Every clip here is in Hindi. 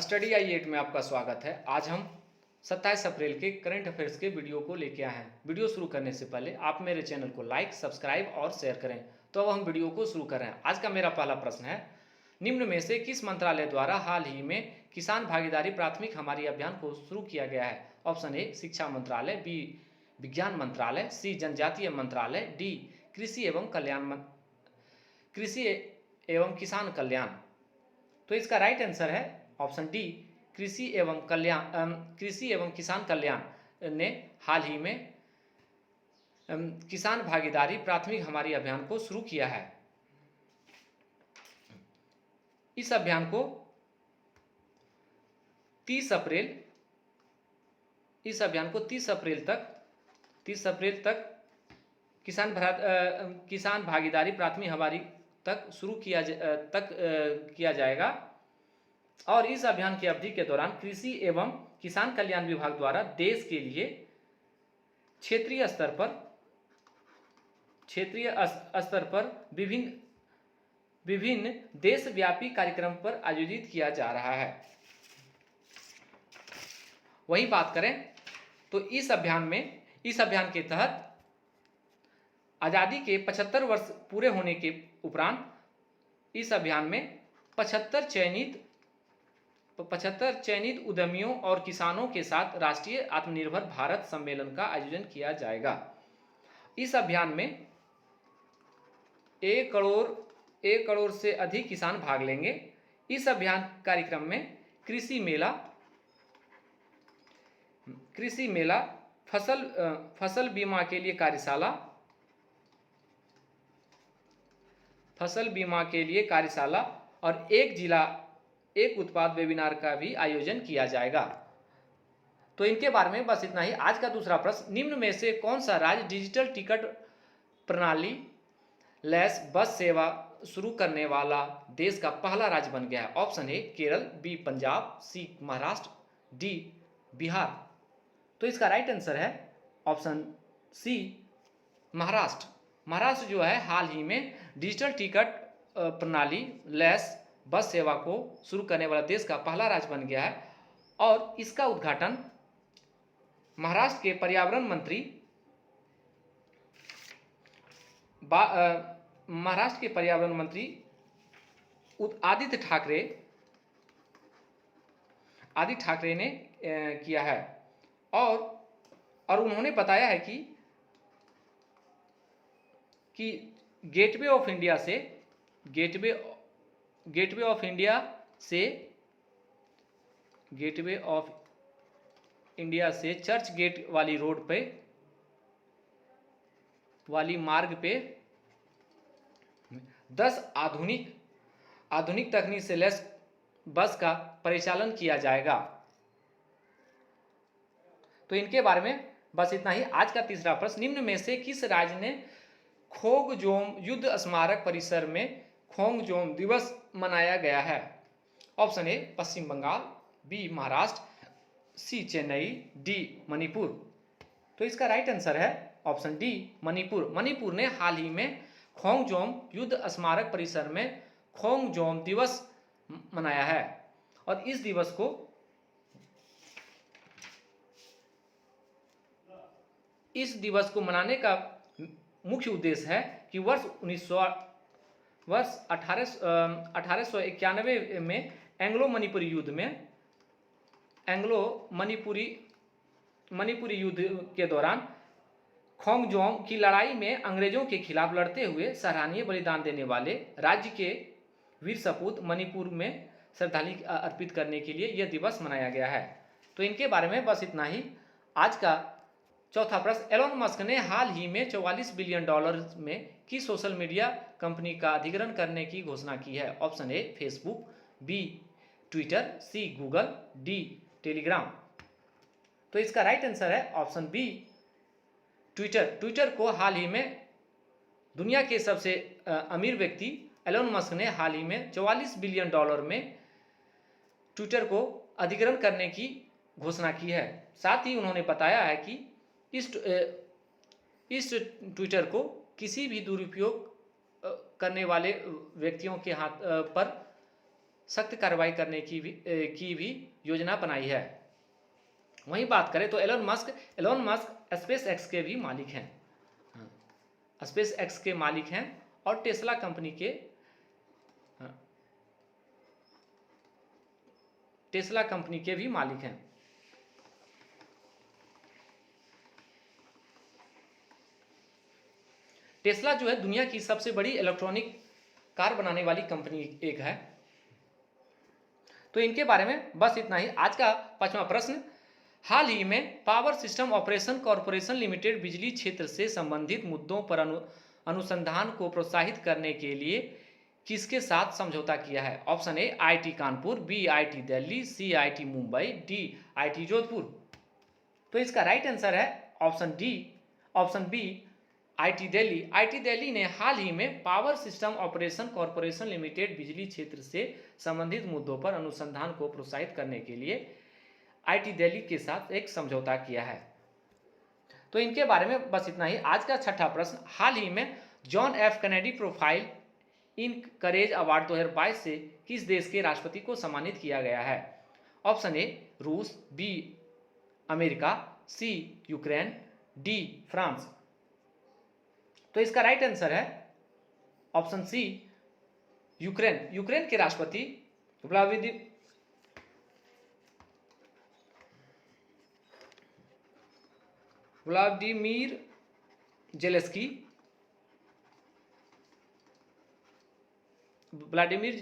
स्टडी आई 8 में आपका स्वागत है। आज हम 27 अप्रैल के करंट अफेयर्स के वीडियो को लेके आए हैं। वीडियो शुरू करने से पहले आप मेरे चैनल को लाइक, सब्सक्राइब और शेयर करें। तो अब हम वीडियो को शुरू कर रहे हैं। आज का मेरा पहला प्रश्न है, निम्न में से किस मंत्रालय द्वारा हाल ही में किसान भागीदारी प्राथमिक हमारी अभियान को शुरू किया गया है? ऑप्शन ए शिक्षा मंत्रालय, बी विज्ञान मंत्रालय, सी जनजातीय मंत्रालय, डी कृषि एवं किसान कल्याण। तो इसका राइट आंसर है ऑप्शन डी, कृषि एवं किसान कल्याण ने हाल ही में किसान भागीदारी प्राथमिक हमारी अभियान को शुरू किया है। इस अभियान को 30 अप्रैल तक किसान भागीदारी प्राथमिक हमारी तक शुरू किया जाएगा और इस अभियान की अवधि के दौरान कृषि एवं किसान कल्याण विभाग द्वारा देश के लिए क्षेत्रीय स्तर पर विभिन्न देशव्यापी कार्यक्रम पर आयोजित किया जा रहा है। वही बात करें तो इस अभियान के तहत आज़ादी के 75 वर्ष पूरे होने के उपरांत इस अभियान में 75 चयनित उद्यमियों और किसानों के साथ राष्ट्रीय आत्मनिर्भर भारत सम्मेलन का आयोजन किया जाएगा। इस अभियान में 1 करोड़ से अधिक किसान भाग लेंगे। इस अभियान कार्यक्रम में कृषि मेला, फसल बीमा के लिए कार्यशाला और एक उत्पाद वेबिनार का भी आयोजन किया जाएगा। तो इनके बारे में बस इतना ही। आज का दूसरा प्रश्न, निम्न में से कौन सा राज्य डिजिटल टिकट प्रणाली लैस बस सेवा शुरू करने वाला देश का पहला राज्य बन गया है? Option A Kerala, B Punjab, C Maharashtra, D Bihar. तो इसका राइट आंसर है ऑप्शन सी महाराष्ट्र। महाराष्ट्र जो है हाल ही में डिजिटल टिकट प्रणाली लैस बस सेवा को शुरू करने वाला देश का पहला राज्य बन गया है और इसका उद्घाटन महाराष्ट्र के पर्यावरण मंत्री आदित्य ठाकरे ने किया है और उन्होंने बताया है कि गेटवे ऑफ इंडिया से चर्च गेट वाली मार्ग पे 10 आधुनिक तकनीक से लैस बस का परिचालन किया जाएगा। तो इनके बारे में बस इतना ही। आज का तीसरा प्रश्न, निम्न में से किस राज्य ने खोंगजोम युद्ध स्मारक परिसर में खोंगजोम दिवस मनाया गया है? Option A Paschim Bangal, B Maharashtra, C Chennai, D Manipur. तो इसका राइट आंसर है ऑप्शन डी मणिपुर। मणिपुर ने हाल ही में खोंगजोम युद्ध स्मारक परिसर में खोंगजोम दिवस मनाया है और इस दिवस को मनाने का मुख्य उद्देश्य है कि वर्ष 1891 में एंग्लो मणिपुरी युद्ध के दौरान खोंगजोम की लड़ाई में अंग्रेजों के खिलाफ लड़ते हुए सराहनीय बलिदान देने वाले राज्य के वीर सपूत मणिपुर में श्रद्धांजलि अर्पित करने के लिए यह दिवस मनाया गया है। तो इनके बारे में बस इतना ही। आज का चौथा प्रश्न, एलोन मस्क ने हाल ही में $44 बिलियन में किस सोशल मीडिया कंपनी का अधिग्रहण करने की घोषणा की है? Option A Facebook, B Twitter, C Google, D Telegram. तो इसका राइट आंसर है ऑप्शन बी ट्विटर को हाल ही में दुनिया के सबसे अमीर व्यक्ति एलोन मस्क ने हाल ही में $44 बिलियन में ट्विटर को अधिग्रहण करने की घोषणा की है। साथ ही उन्होंने बताया है कि इस ट्विटर को किसी भी दुरुपयोग करने वाले व्यक्तियों के हाथ पर सख्त कार्रवाई करने की भी योजना बनाई है। वहीं बात करें तो एलोन मस्क स्पेस एक्स के भी मालिक हैं। हाँ, स्पेस एक्स के मालिक हैं और टेस्ला कंपनी के भी मालिक हैं। टेस्ला जो है दुनिया की सबसे बड़ी इलेक्ट्रॉनिक कार बनाने वाली कंपनी एक है। तो इनके बारे में बस इतना ही। आज का 5वां प्रश्न, हाल ही में power system operation corporation limited बिजली क्षेत्र से संबंधित मुद्दों पर अनुसंधान को प्रोत्साहित करने के लिए किसके साथ समझौता किया है? Option A IT Kanpur, B IT Delhi, C IT Mumbai, D IT Jodhpur. तो इसका राइट आंसर है option B IT Delhi. IT Delhi ने हाल ही में power system operation corporation limited बिजली क्षेत्र से संबंधित मुद्दों पर अनुसंधान को प्रोत्साहित करने के लिए आईटी दिल्ली के साथ एक समझौता किया है। तो इनके बारे में बस इतना ही। आज का 6वां प्रश्न, हाल ही में John F Kennedy profile in courage award 2022 से किस देश के राष्ट्रपति को सम्मानित किया गया है? ऑप्शन ए रूस, बी अमेरिका, सी यूक्रेन, डी फ्रांस। तो इसका राइट आंसर है ऑप्शन सी यूक्रेन। यूक्रेन के राष्ट्रपति व्लादिमीर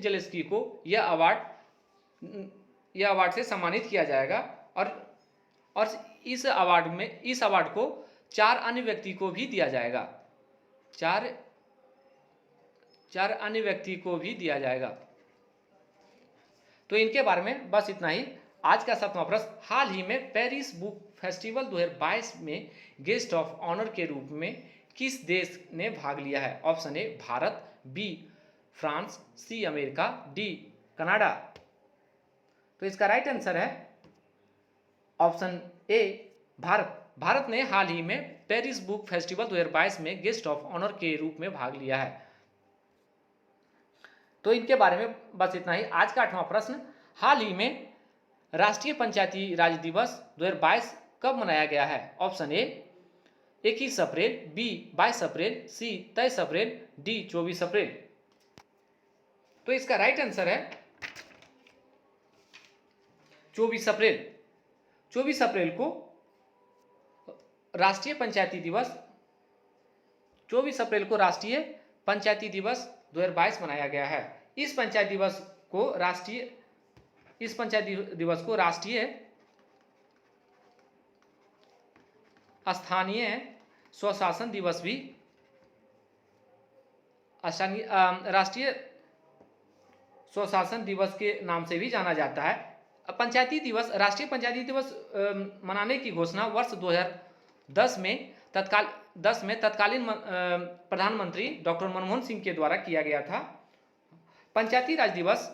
जेलेंस्की को यह अवार्ड से सम्मानित किया जाएगा और इस अवार्ड को 4 अन्य व्यक्ति को भी दिया जाएगा। 4 अन्य व्यक्ति को भी दिया जाएगा। तो इनके बारे में बस इतना ही। आज का 7वां प्रश्न, हाल ही में पेरिस बुक फेस्टिवल 2022 में गेस्ट ऑफ ऑनर के रूप में किस देश ने भाग लिया है? Option A Bharat, B France, C America, D Canada. तो इसका राइट आंसर है ऑप्शन ए भारत। भारत ने हाल ही में पेरिस बुक फेस्टिवल 2022 में गेस्ट ऑफ ऑनर के रूप में भाग लिया है। तो इनके बारे में बस इतना ही। आज का 8वां प्रश्न, हाल ही में राष्ट्रीय पंचायती राज दिवस 2022 कब मनाया गया है? Option A 21 April, B 22 April, C 23 April, D 24 April. तो इसका राइट आंसर है 24 अप्रैल। 24 अप्रैल को राष्ट्रीय पंचायती दिवस 2022 मनाया गया है। इस पंचायत दिवस को राष्ट्रीय स्थानीय स्वशासन दिवस भी राष्ट्रीय स्वशासन दिवस के नाम से भी जाना जाता है। राष्ट्रीय पंचायती दिवस मनाने की घोषणा वर्ष 2010 में तत्कालीन प्रधानमंत्री डॉक्टर मनमोहन सिंह के द्वारा किया गया था। पंचायती राज दिवस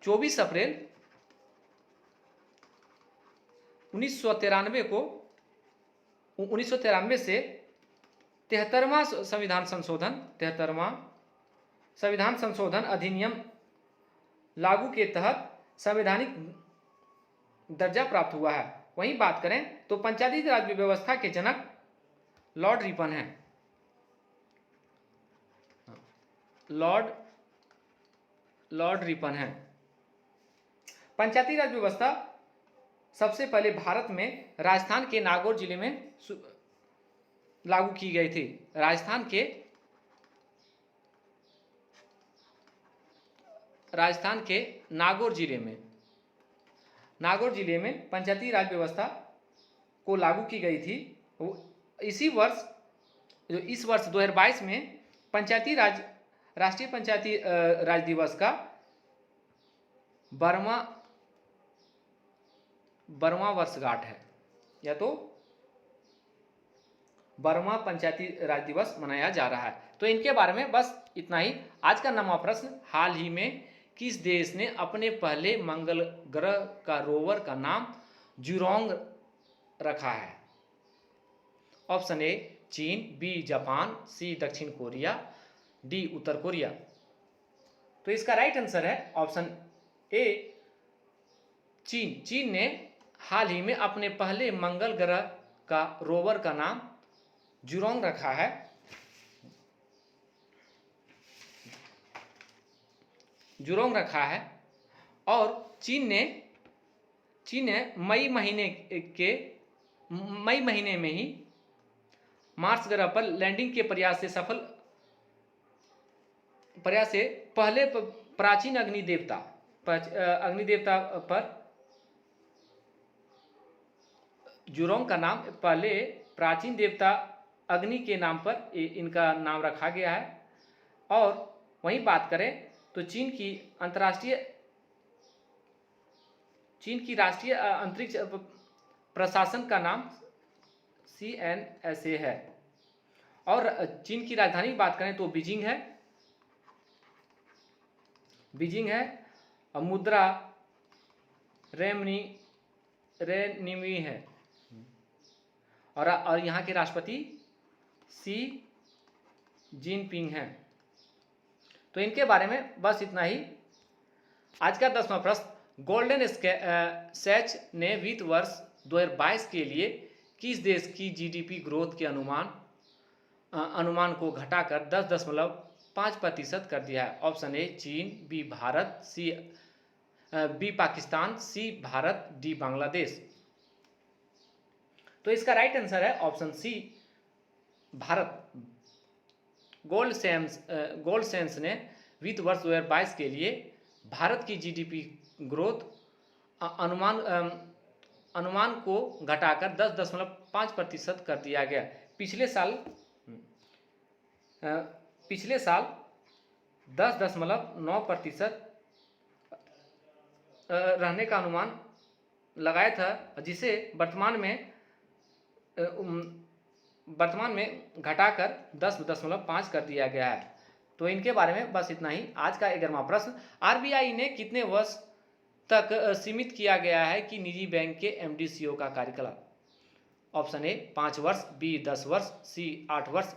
24 अप्रैल 1993 से 73वां संविधान संशोधन अधिनियम लागू के तहत संवैधानिक दर्जा प्राप्त हुआ है। वहीं बात करें तो पंचायती राज व्यवस्था के जनक लॉर्ड रिपन हैं। लॉर्ड रिपन हैं। पंचायती राज व्यवस्था सबसे पहले भारत में राजस्थान के नागौर जिले में लागू की गई थी। राजस्थान के नागौर जिले में पंचायती राज व्यवस्था को लागू की गई थी। इस वर्ष 2022 में राष्ट्रीय पंचायती राज दिवस का 12वां वर्षगांठ है, या तो 12वां पंचायती राज दिवस मनाया जा रहा है। तो इनके बारे में बस इतना ही। आज का 9वां प्रश्न, हाल ही में किस देश ने अपने पहले मंगल ग्रह का रोवर का नाम जुरोंग रखा है? ऑप्शन ए चीन, बी जापान, सी दक्षिण कोरिया, डी उत्तर कोरिया। तो इसका राइट आंसर है ऑप्शन ए चीन। चीन ने हाल ही में अपने पहले मंगल ग्रह का रोवर का नाम जुरोंग रखा है। जुरोंग रखा है और चीन ने मई महीने में ही मार्स ग्रह पर लैंडिंग के प्रयास से पहले प्राचीन अग्नि देवता पर जुरोंग का नाम, पहले प्राचीन देवता अग्नि के नाम पर इनका नाम रखा गया है। और वहीं बात करें तो चीन की राष्ट्रीय अंतरिक्ष प्रशासन का नाम CNSA है। और चीन की राजधानी की बात करें तो बीजिंग है। और मुद्रा रेनमी है। और यहाँ के राष्ट्रपति शी जिनपिंग हैं। तो इनके बारे में बस इतना ही। आज का 10वां प्रश्न, गोल्डन सैच ने वित्त वर्ष 2022 के लिए किस देश की जीडीपी ग्रोथ के अनुमान को घटाकर 10.5% कर दिया है? ऑप्शन ए चीन, B Bharat, B Pakistan, C Bharat, D Bangladesh. तो इसका राइट आंसर है ऑप्शन सी भारत। गोल्ड सेंस ने वित्त वर्ष 2022 के लिए भारत की जीडीपी ग्रोथ अनुमान को घटाकर 10.5% कर दिया गया। पिछले साल 10.9% रहने का अनुमान लगाया था, जिसे वर्तमान में घटाकर 10.5 कर दिया गया है। तो इनके बारे में बस इतना ही। आज का 11वां प्रश्न, आरबीआई ने कितने वर्ष तक सीमित किया गया है कि निजी बैंक के एमडी सीईओ का कार्यकाल? ऑप्शन ए 5 वर्ष, बी 10 वर्ष, सी 8 वर्ष,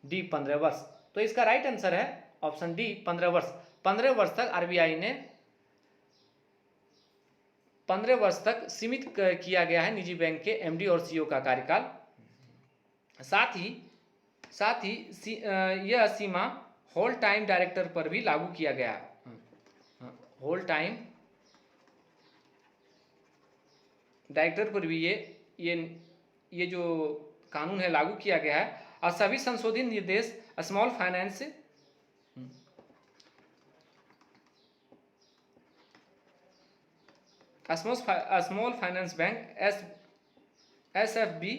डी 15 वर्ष। तो इसका राइट आंसर है ऑप्शन डी 15 वर्ष। 15 वर्ष तक आरबीआई ने 15 वर्ष तक सीमित किया गया है निजी बैंक के एमडी और सीईओ का कार्यकाल। साथ ही यह सीमा होल टाइम डायरेक्टर पर भी लागू किया गया है। होल टाइम डायरेक्टर पर भी ये जो कानून है लागू किया गया है। और सभी संशोधित निर्देश स्मॉल फाइनेंस बैंक SFB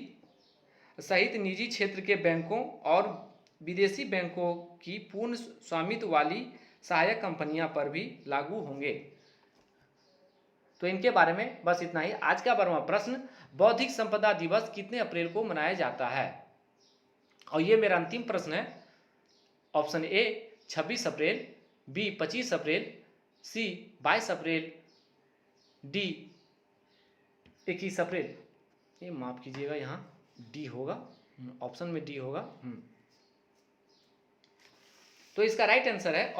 सहित निजी क्षेत्र के बैंकों और विदेशी बैंकों की पूर्ण स्वामित्व वाली सहायक कंपनियां पर भी लागू होंगे। तो इनके बारे में बस इतना ही। आज का 12वां प्रश्न, बौद्धिक संपदा दिवस कितने अप्रैल को मनाया जाता है? और ये मेरा अंतिम प्रश्न है। Option A 26 April, B 25 April, C 22 April, D 21 April. ये माफ कीजिएगा, यहाँ डी होगा, ऑप्शन में डी होगा। तो इसका राइट आंसर है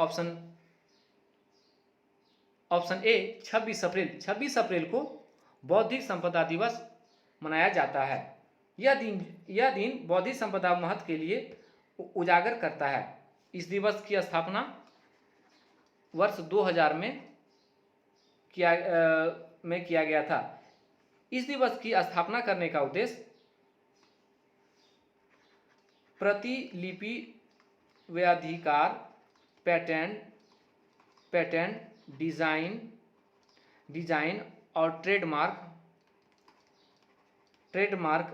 ऑप्शन ए 26 अप्रैल। 26 अप्रैल को बौद्धिक संपदा दिवस मनाया जाता है। यह दिन बौद्धिक संपदा महत्व के लिए उजागर करता है। इस दिवस की स्थापना वर्ष 2000 में किया गया था। इस दिवस की स्थापना करने का उद्देश्य प्रतिलिपि व्याधिकार, पेटेंट, डिजाइन और ट्रेडमार्क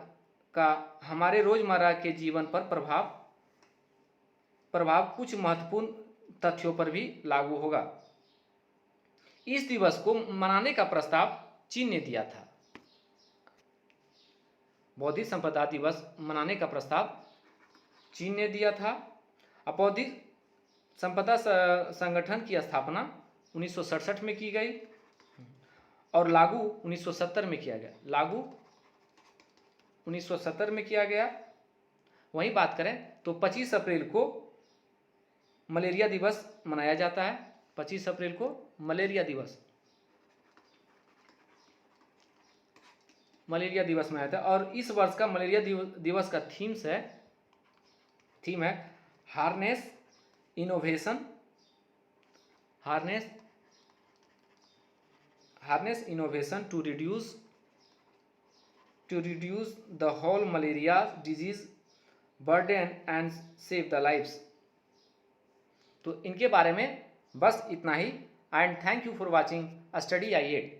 का हमारे रोजमर्रा के जीवन पर प्रभाव कुछ महत्वपूर्ण तथ्यों पर भी लागू होगा। इस दिवस को मनाने का प्रस्ताव चीन ने दिया था। बौद्धिक संपदा दिवस मनाने का प्रस्ताव चीन ने दिया था। बौद्धिक संपदा संगठन की स्थापना 1967 में की गई और लागू 1970 में किया गया। लागू 1970 में किया गया। वहीं बात करें तो 25 अप्रैल को मलेरिया दिवस मनाया जाता है। 25 अप्रैल को मलेरिया दिवस मनाया जाता है। और इस वर्ष का मलेरिया दिवस का थीम है harness innovation to reduce the whole malaria disease burden and save the lives. तो इनके बारे में बस इतना ही। And thank you for watching study आई8।